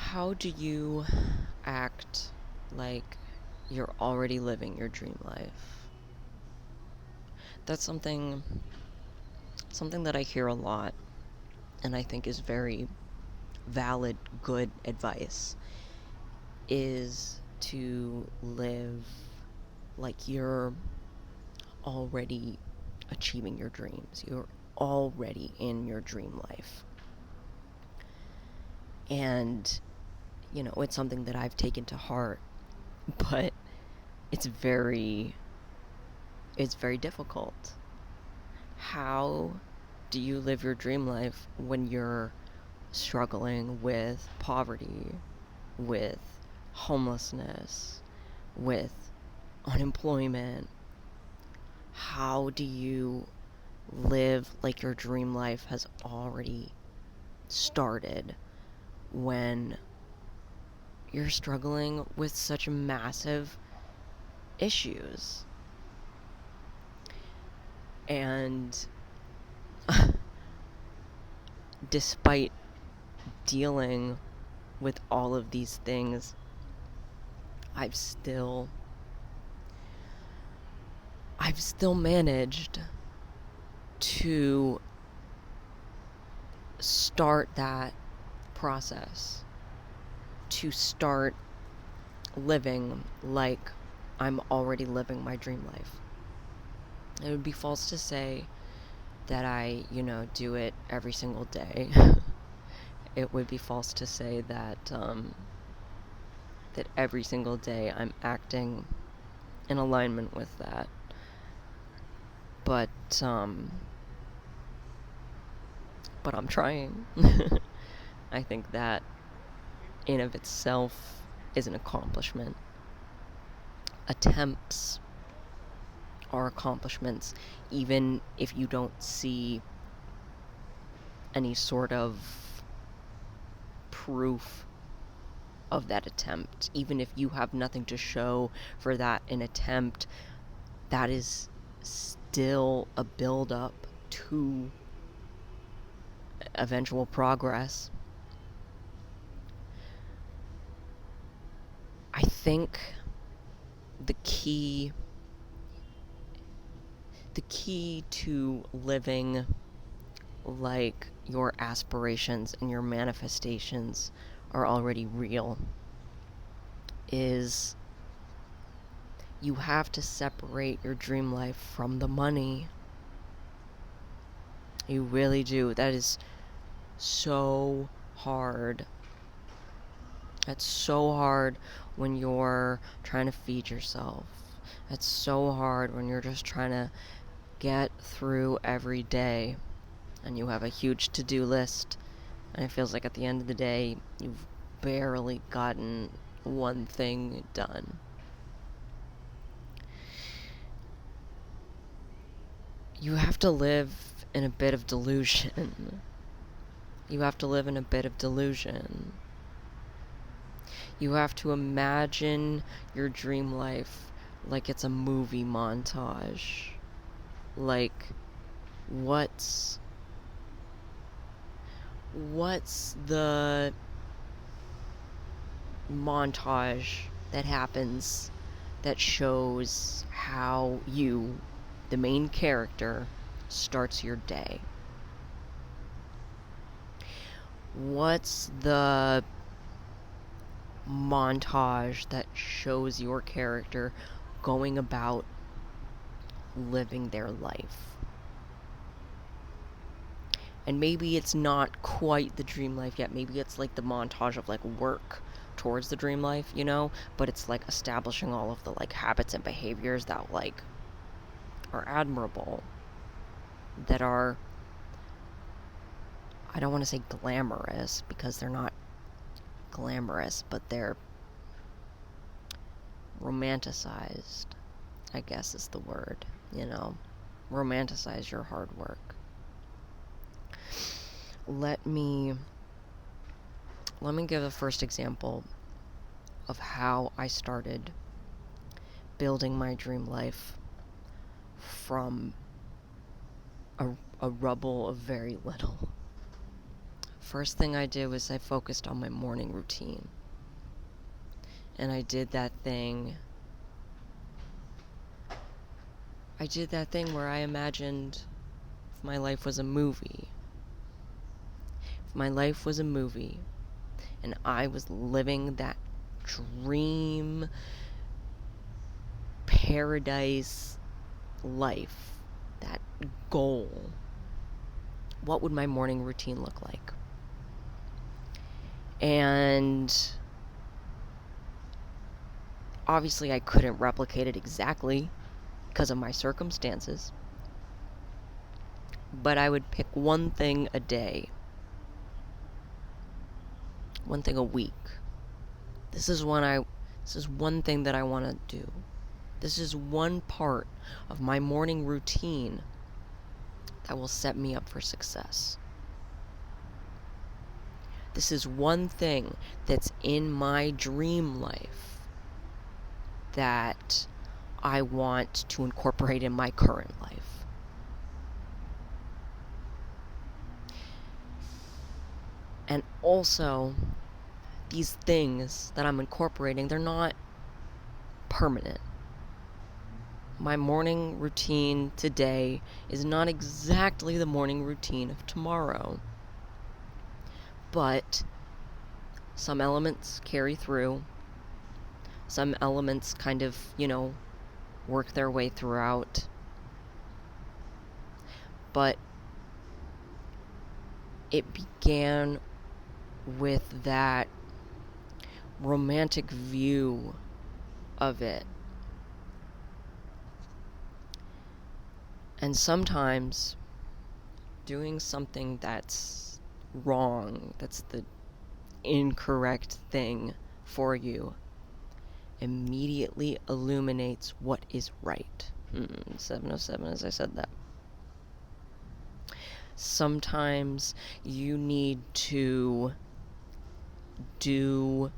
How do you act like you're already living your dream life? That's something that I hear a lot and I think is very valid, good advice is to live like you're already achieving your dreams. You're already in your dream life. And it's something that I've taken to heart, but it's very it's very difficult. How do you live your dream life when you're struggling with poverty, with homelessness, with unemployment? How do you live like your dream life has already started when you're struggling with such massive issues? And despite dealing with all of these things, I've still managed to start that process, to start living like I'm already living my dream life. It would be false to say that I, do it every single day. It would be false to say that that every single day I'm acting in alignment with that. But I'm trying. I think that in of itself is an accomplishment. Attempts are accomplishments, even if you don't see any sort of proof of that attempt. Even if you have nothing to show for that an attempt, that is still a build up to eventual progress. I think the key to living like your aspirations and your manifestations are already real is you have to separate your dream life from the money. You really do. That is so hard. That's so hard when you're trying to feed yourself. That's so hard when you're just trying to get through every day and you have a huge to-do list and it feels like at the end of the day you've barely gotten one thing done. You have to live in a bit of delusion. You have to live in a bit of delusion. You have to imagine your dream life like it's a movie montage. Like, what's the montage that happens that shows how you, the main character, starts your day? What's the montage that shows your character going about living their life? And maybe it's not quite the dream life yet. Maybe it's like the montage of like work towards the dream life, but it's like establishing all of the like habits and behaviors that like are admirable, that are, I don't want to say glamorous because they're not glamorous, but they're romanticized, I guess is the word, romanticize your hard work. Let me give a first example of how I started building my dream life from a rubble of very little. first thing I did was I focused on my morning routine. And I did that thing where I imagined if my life was a movie. If my life was a movie and I was living that dream paradise life, that goal, what would my morning routine look like? And obviously I couldn't replicate it exactly because of my circumstances, but I would pick one thing a day, one thing a week. This is one thing that I want to do. This is one part of my morning routine that will set me up for success. This is one thing that's in my dream life that I want to incorporate in my current life. And also, these things that I'm incorporating, they're not permanent. My morning routine today is not exactly the morning routine of tomorrow. But some elements carry through. Some elements kind of, work their way throughout. But it began with that romantic view of it. And sometimes doing something that's wrong, that's the incorrect thing for you, immediately illuminates what is right. 707 as I said that. Sometimes you need to do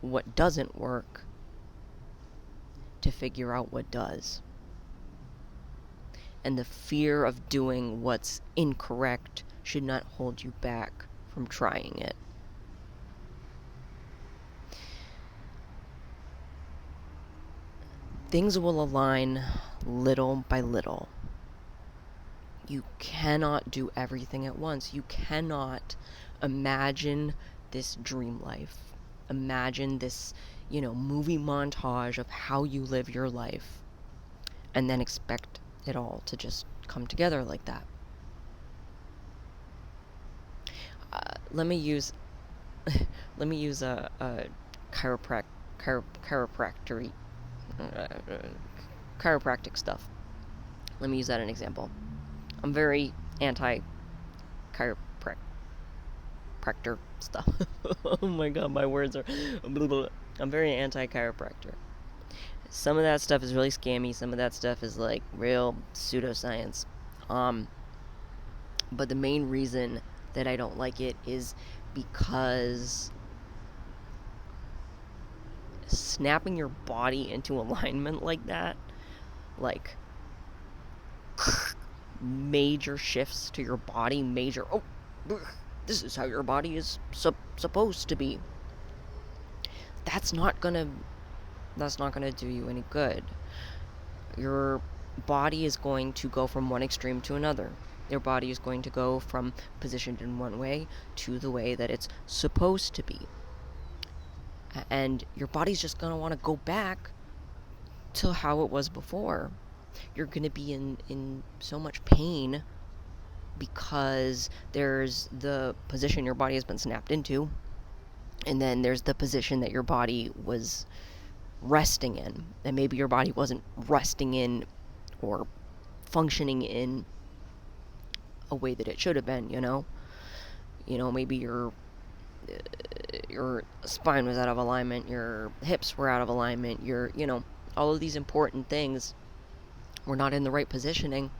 what doesn't work to figure out what does. And the fear of doing what's incorrect should not hold you back from trying it. Things will align little by little. You cannot do everything at once. You cannot imagine this dream life. Imagine this, movie montage of how you live your life and then expect it all to just come together like that. Let me use a chiropractic stuff. Let me use that as an example. I'm very anti-chiropractor stuff. Oh my god, my words are... I'm very anti-chiropractor. Some of that stuff is really scammy. Some of that stuff is like real pseudoscience. But the main reason that I don't like it is because snapping your body into alignment like that, like major shifts to your body, this is how your body is supposed to be. That's not gonna do you any good. Your body is going to go from one extreme to another. Your body is going to go from positioned in one way to the way that it's supposed to be. And your body's just going to want to go back to how it was before. You're going to be in so much pain because there's the position your body has been snapped into, and then there's the position that your body was resting in. And maybe your body wasn't resting in or functioning in a way that it should have been, maybe your spine was out of alignment, your hips were out of alignment, all of these important things were not in the right positioning.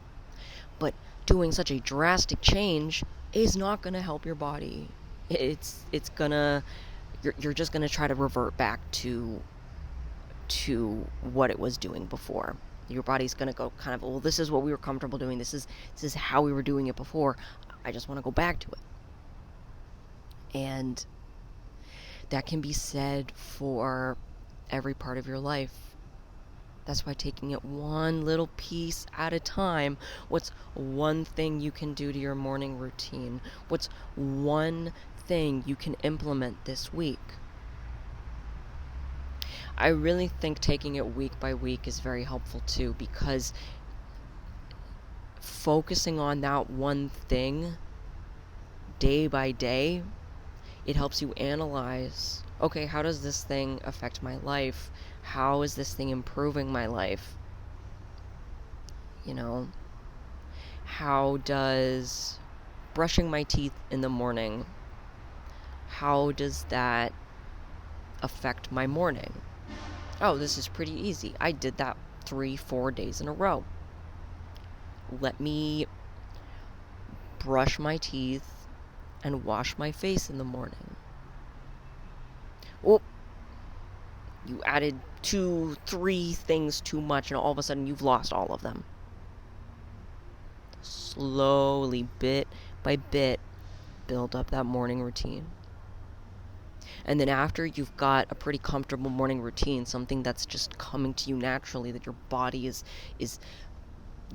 But doing such a drastic change is not going to help your body. It's gonna, you're just going to try to revert back to what it was doing before. Your body's going to go kind of, well, this is what we were comfortable doing. This is how we were doing it before. I just want to go back to it. And that can be said for every part of your life. That's why taking it one little piece at a time. What's one thing you can do to your morning routine? What's one thing you can implement this week? I really think taking it week by week is very helpful too, because focusing on that one thing day by day, it helps you analyze, okay, how does this thing affect my life? How is this thing improving my life? You know, how does brushing my teeth in the morning, how does that affect my morning? Oh, this is pretty easy. I did that 3-4 days in a row. Let me brush my teeth and wash my face in the morning. Oh, you added 2-3 things too much, and all of a sudden you've lost all of them. Slowly, bit by bit, build up that morning routine. And then after you've got a pretty comfortable morning routine, something that's just coming to you naturally, that your body is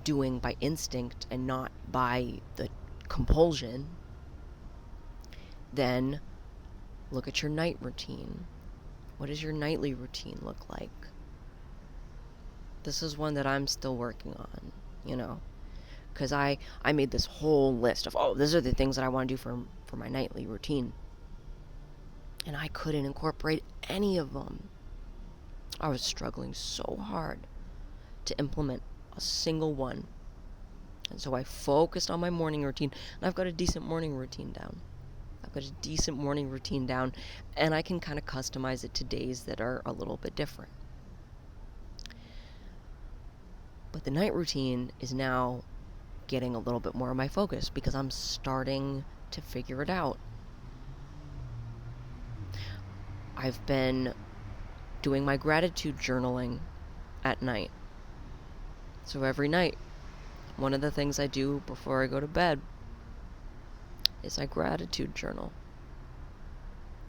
doing by instinct and not by the compulsion, then look at your night routine. What does your nightly routine look like? This is one that I'm still working on, you know, because I made this whole list of, oh, these are the things that I want to do for my nightly routine. And I couldn't incorporate any of them. I was struggling so hard to implement a single one. And so I focused on my morning routine, and I've got a decent morning routine down. And I can kind of customize it to days that are a little bit different. But the night routine is now getting a little bit more of my focus because I'm starting to figure it out. I've been doing my gratitude journaling at night. So every night, one of the things I do before I go to bed is I gratitude journal.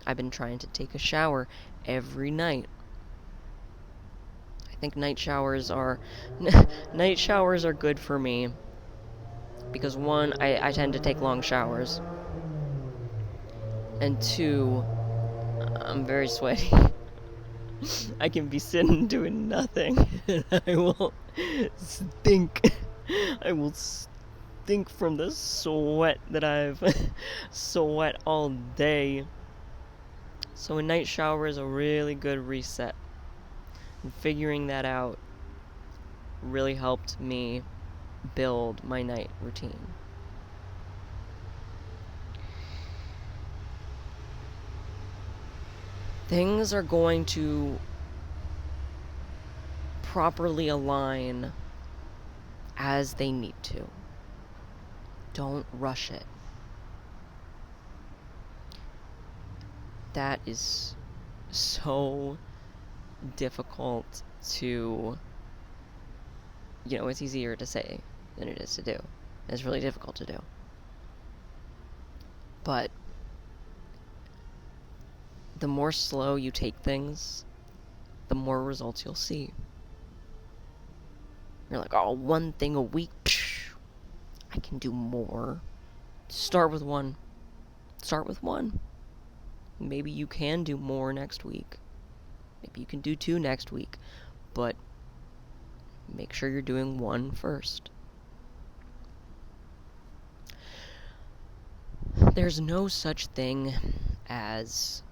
I've been trying to take a shower every night. I think night showers are good for me because one, I tend to take long showers, and two, I'm very sweaty. I can be sitting doing nothing, and I will stink. I will stink from the sweat that I've sweat all day. So a night shower is a really good reset. And figuring that out really helped me build my night routine. Things are going to properly align as they need to. Don't rush it. That is so difficult to, it's easier to say than it is to do. It's really difficult to do. But the more slow you take things, the more results you'll see. You're like, oh, one thing a week, I can do more. Start with one. Maybe you can do more next week. Maybe you can do 2 next week. But make sure you're doing 1 first. There's no such thing as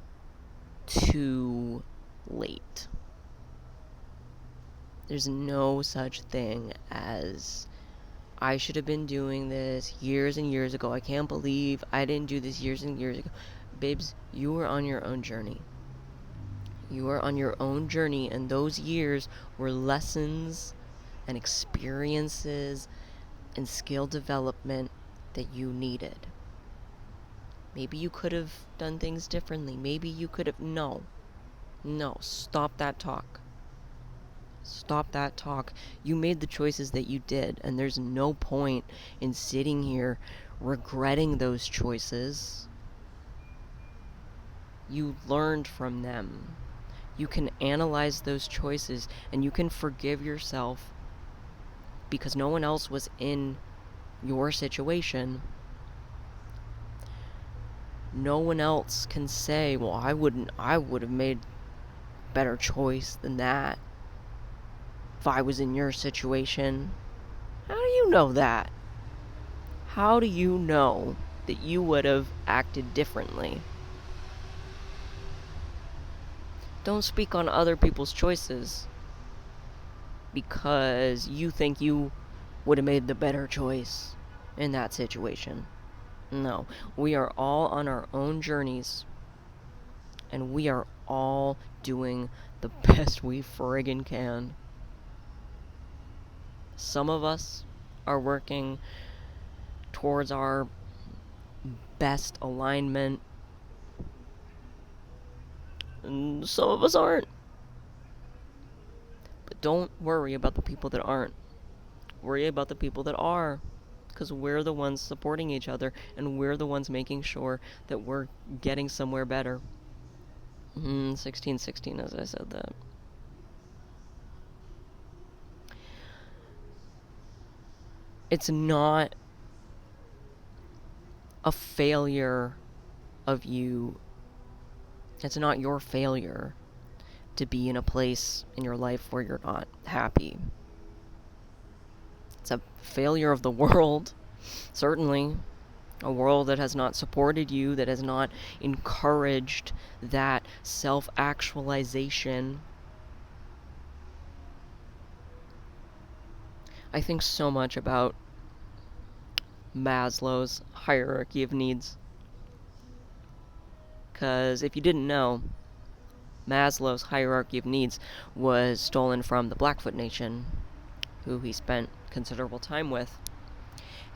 too late. There's no such thing as, I should have been doing this years and years ago. I can't believe I didn't do this years and years ago. Babes, you are on your own journey. You are on your own journey, and those years were lessons and experiences and skill development that you needed. Maybe you could have done things differently. Maybe you could have... No, stop that talk. You made the choices that you did, and there's no point in sitting here regretting those choices. You learned from them. You can analyze those choices and you can forgive yourself because no one else was in your situation. No one else can say, well, I would have made a better choice than that if I was in your situation. How do you know that? How do you know that you would have acted differently? Don't speak on other people's choices because you think you would have made the better choice in that situation. No, we are all on our own journeys, and we are all doing the best we friggin' can. Some of us are working towards our best alignment, and some of us aren't. But don't worry about the people that aren't. Worry about the people that are, because we're the ones supporting each other, and we're the ones making sure that we're getting somewhere better. 1616, as I said that. It's not a failure of you. It's not your failure to be in a place in your life where you're not happy. It's a failure of the world, certainly. A world that has not supported you, that has not encouraged that self-actualization. I think so much about Maslow's hierarchy of needs. Because if you didn't know, Maslow's hierarchy of needs was stolen from the Blackfoot Nation, who he spent considerable time with.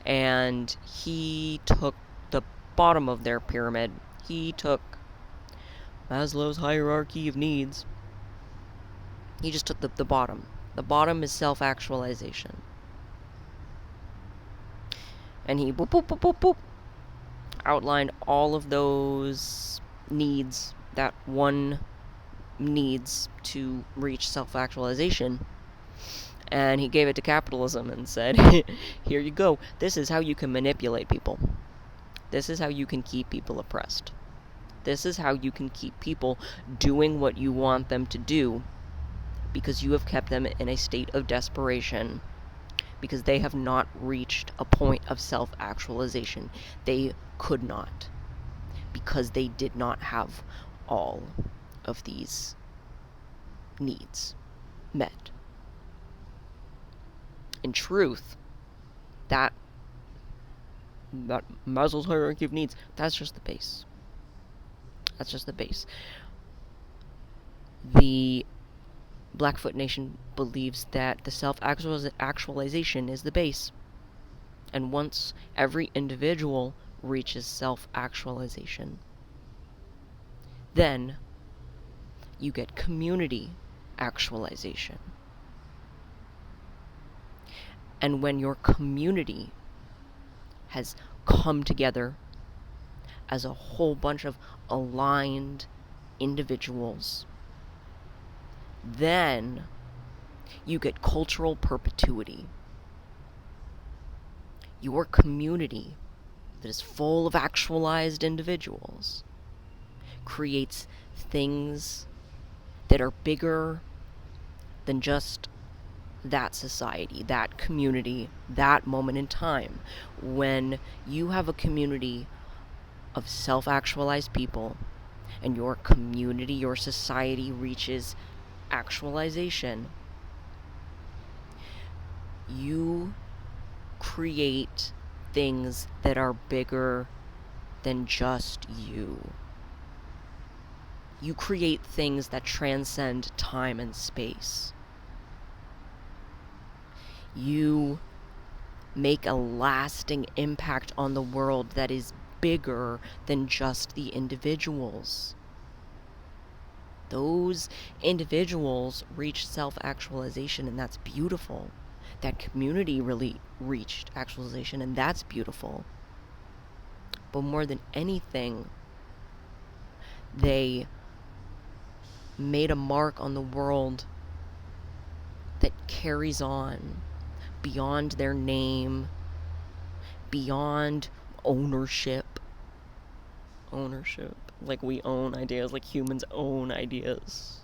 And he took the bottom of their pyramid. He took Maslow's hierarchy of needs. He just took the bottom. The bottom is self-actualization. And he boop, boop, boop, boop, boop, outlined all of those needs that one needs to reach self-actualization. And he gave it to capitalism and said, here you go. This is how you can manipulate people. This is how you can keep people oppressed. This is how you can keep people doing what you want them to do, because you have kept them in a state of desperation, because they have not reached a point of self-actualization. They could not, because they did not have all of these needs met. In truth, that Maslow's hierarchy of needs, that's just the base. That's just the base. The Blackfoot Nation believes that the self-actualization is the base. And once every individual reaches self-actualization, then you get community actualization. And when your community has come together as a whole bunch of aligned individuals, then you get cultural perpetuity. Your community that is full of actualized individuals creates things that are bigger than just that society, that community, that moment in time. When you have a community of self-actualized people, and your community, your society reaches actualization, you create things that are bigger than just you. You create things that transcend time and space. You make a lasting impact on the world that is bigger than just the individuals. Those individuals reach self-actualization, and that's beautiful. That community really reached actualization, and that's beautiful. But more than anything, they made a mark on the world that carries on beyond their name, beyond ownership. Like we own ideas, like humans own ideas.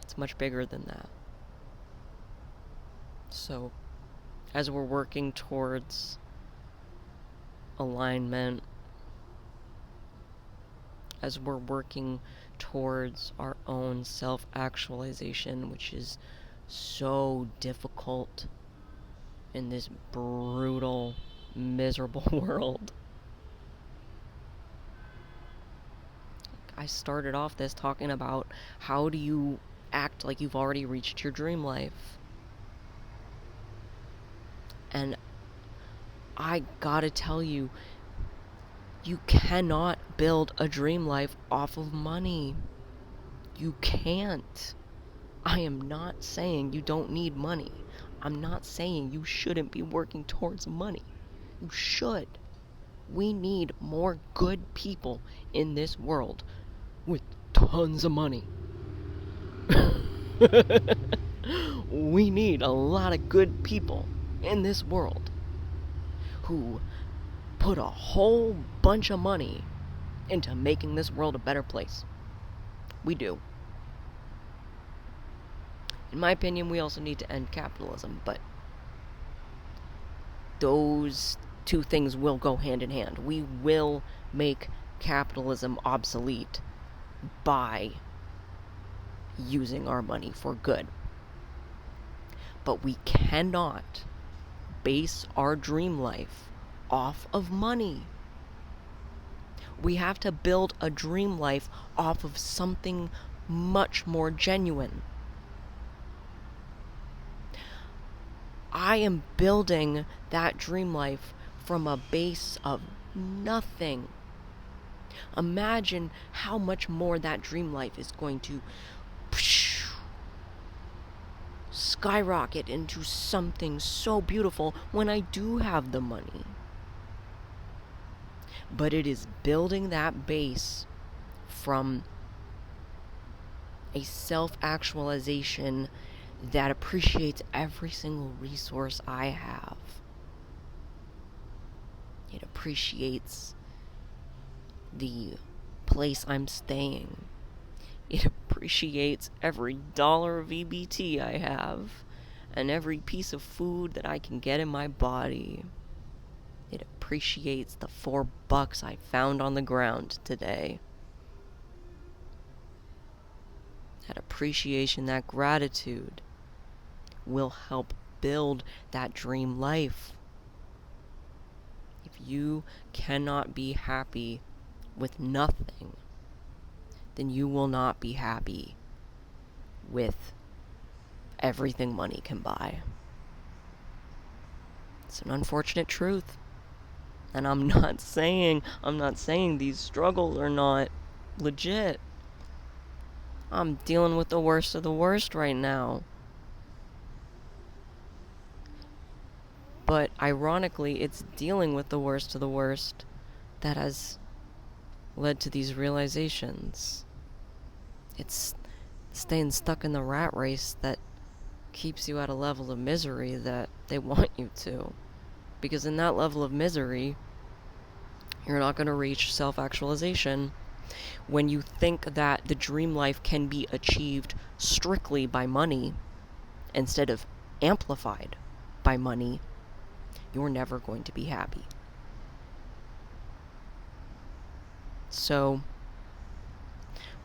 It's much bigger than that. So, as we're working towards alignment, as we're working towards our own self-actualization, which is so difficult in this brutal, miserable world. I started off this talking about how do you act like you've already reached your dream life. And I gotta tell you, you cannot build a dream life off of money. You can't. I am not saying you don't need money. I'm not saying you shouldn't be working towards money. You should. We need more good people in this world with tons of money. We need a lot of good people in this world who put a whole bunch of money into making this world a better place. We do. In my opinion, we also need to end capitalism, but those two things will go hand in hand. We will make capitalism obsolete by using our money for good. But we cannot base our dream life off of money. We have to build a dream life off of something much more genuine. I am building that dream life from a base of nothing. Imagine how much more that dream life is going to skyrocket into something so beautiful when I do have the money. But it is building that base from a self-actualization that appreciates every single resource I have. It appreciates the place I'm staying. It appreciates every dollar of EBT I have and every piece of food that I can get in my body. It appreciates the $4 I found on the ground today. That appreciation, that gratitude will help build that dream life. If you cannot be happy with nothing, then you will not be happy with everything money can buy. It's an unfortunate truth. And I'm not saying these struggles are not legit. I'm dealing with the worst of the worst right now. But ironically, it's dealing with the worst of the worst that has led to these realizations. It's staying stuck in the rat race that keeps you at a level of misery that they want you to. Because in that level of misery, you're not going to reach self-actualization. When you think that the dream life can be achieved strictly by money, instead of amplified by money, you're never going to be happy. So,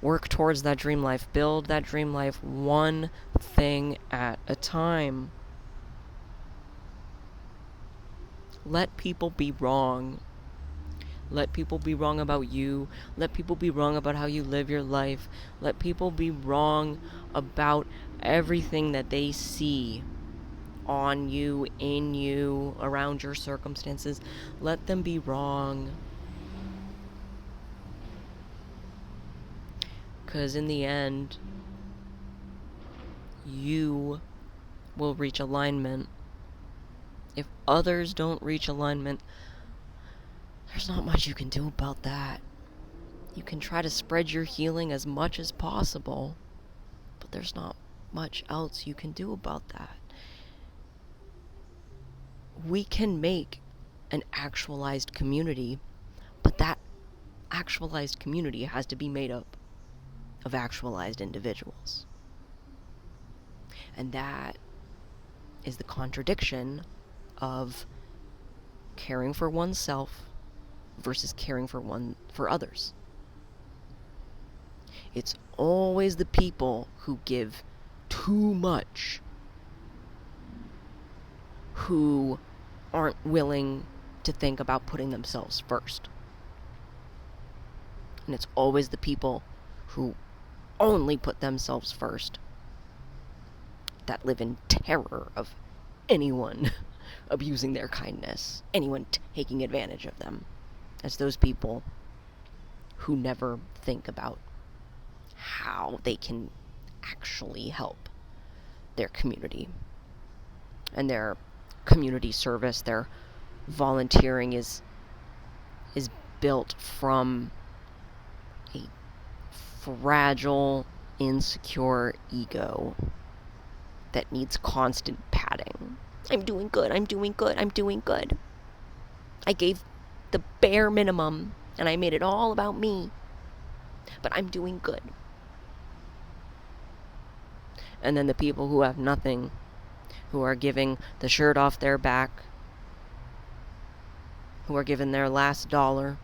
work towards that dream life. Build that dream life one thing at a time. Let people be wrong. Let people be wrong about you. Let people be wrong about how you live your life. Let people be wrong about everything that they see on you, in you, around your circumstances. Let them be wrong. Because in the end, you will reach alignment. If others don't reach alignment, there's not much you can do about that. You can try to spread your healing as much as possible, but there's not much else you can do about that. We can make an actualized community, but that actualized community has to be made up of actualized individuals. And that is the contradiction of caring for oneself versus caring for others. It's always the people who give too much who aren't willing to think about putting themselves first. And it's always the people who only put themselves first that live in terror of anyone abusing their kindness, anyone taking advantage of them. It's those people who never think about how they can actually help their community. And their community service, their volunteering is built from a fragile, insecure ego that needs constant patting. I'm doing good, I'm doing good, I'm doing good. I gave the bare minimum, and I made it all about me. But I'm doing good. And then the people who have nothing, who are giving the shirt off their back, who are giving their last dollar,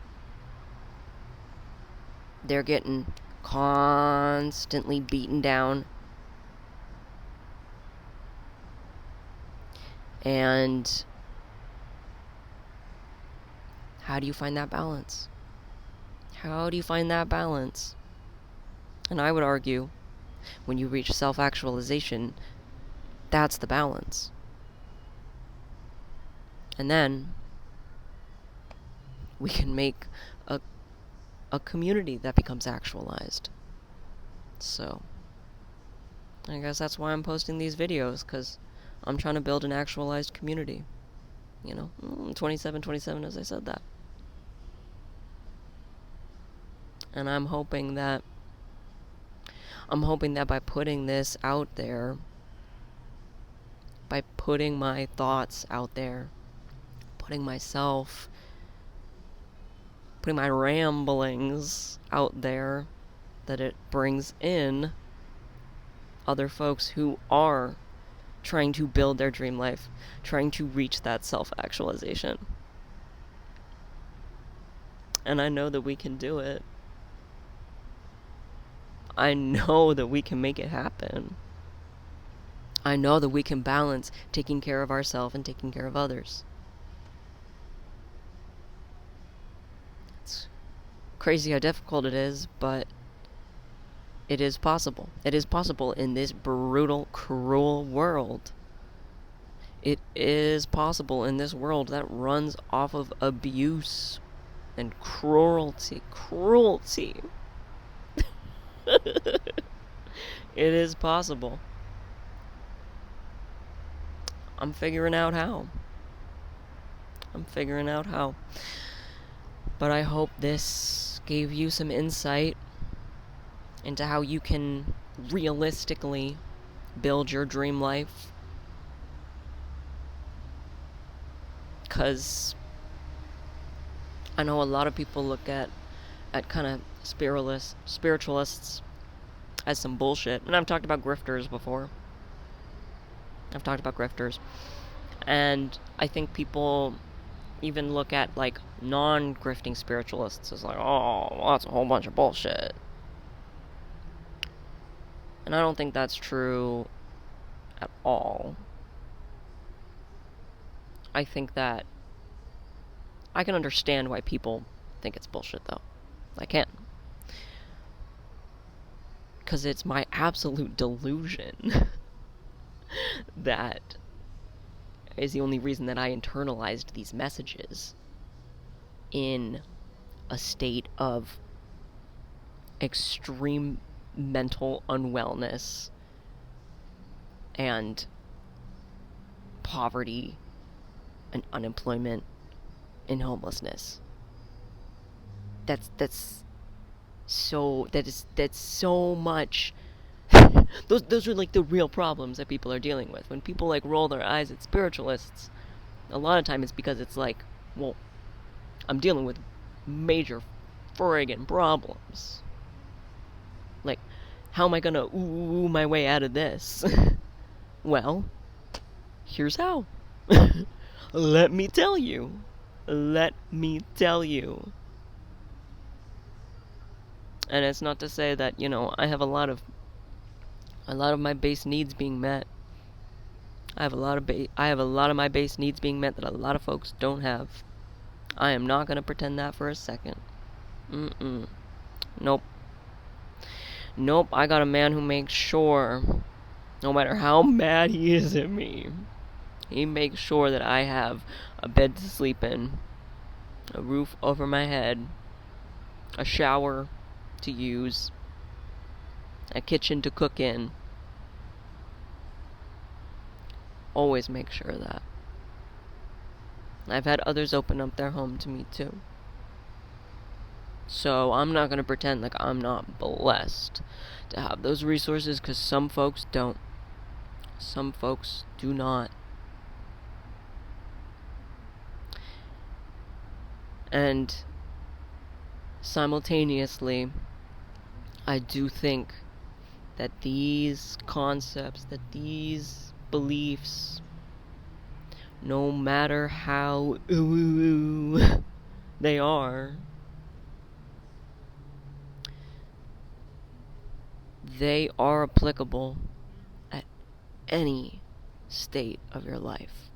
they're getting constantly beaten down. And how do you find that balance? How do you find that balance? And I would argue, when you reach self-actualization, that's the balance. And then we can make a community that becomes actualized. So I guess that's why I'm posting these videos, because I'm trying to build an actualized community. 27, as I said that. And I'm hoping that by putting this out there, by putting my thoughts out there, putting my ramblings out there, that it brings in other folks who are trying to build their dream life, trying to reach that self-actualization. And I know that we can do it. I know that we can make it happen. I know that we can balance taking care of ourselves and taking care of others. It's crazy how difficult it is, but it is possible. It is possible in this brutal, cruel world. It is possible in this world that runs off of abuse and cruelty. It is possible. I'm figuring out how. But I hope this gave you some insight into how you can realistically build your dream life. Because I know a lot of people look at kind of spiritualists as some bullshit. And I've talked about grifters before. And I think people even look at, like, non-grifting spiritualists as like, oh, well, that's a whole bunch of bullshit. And I don't think that's true at all. I think that I can understand why people think it's bullshit, though. I can. Because it's my absolute delusion that is the only reason that I internalized these messages in a state of extreme mental unwellness and poverty and unemployment and homelessness. That's so much. Those are like the real problems that people are dealing with. When people like roll their eyes at spiritualists, a lot of time it's because it's like, well, I'm dealing with major friggin' problems. Like, how am I gonna ooh my way out of this? Well, here's how. Let me tell you. Let me tell you. And it's not to say that, I have a lot of my base needs being met. I have a lot of my base needs being met that a lot of folks don't have. I am not gonna pretend that for a second. Nope. Nope, I got a man who makes sure, no matter how mad he is at me, he makes sure that I have a bed to sleep in, a roof over my head, a shower to use, a kitchen to cook in. Always make sure of that. I've had others open up their home to me too. So I'm not going to pretend like I'm not blessed to have those resources, because some folks don't. Some folks do not. And simultaneously, I do think that these concepts, that these beliefs, no matter how they are, they are applicable at any state of your life.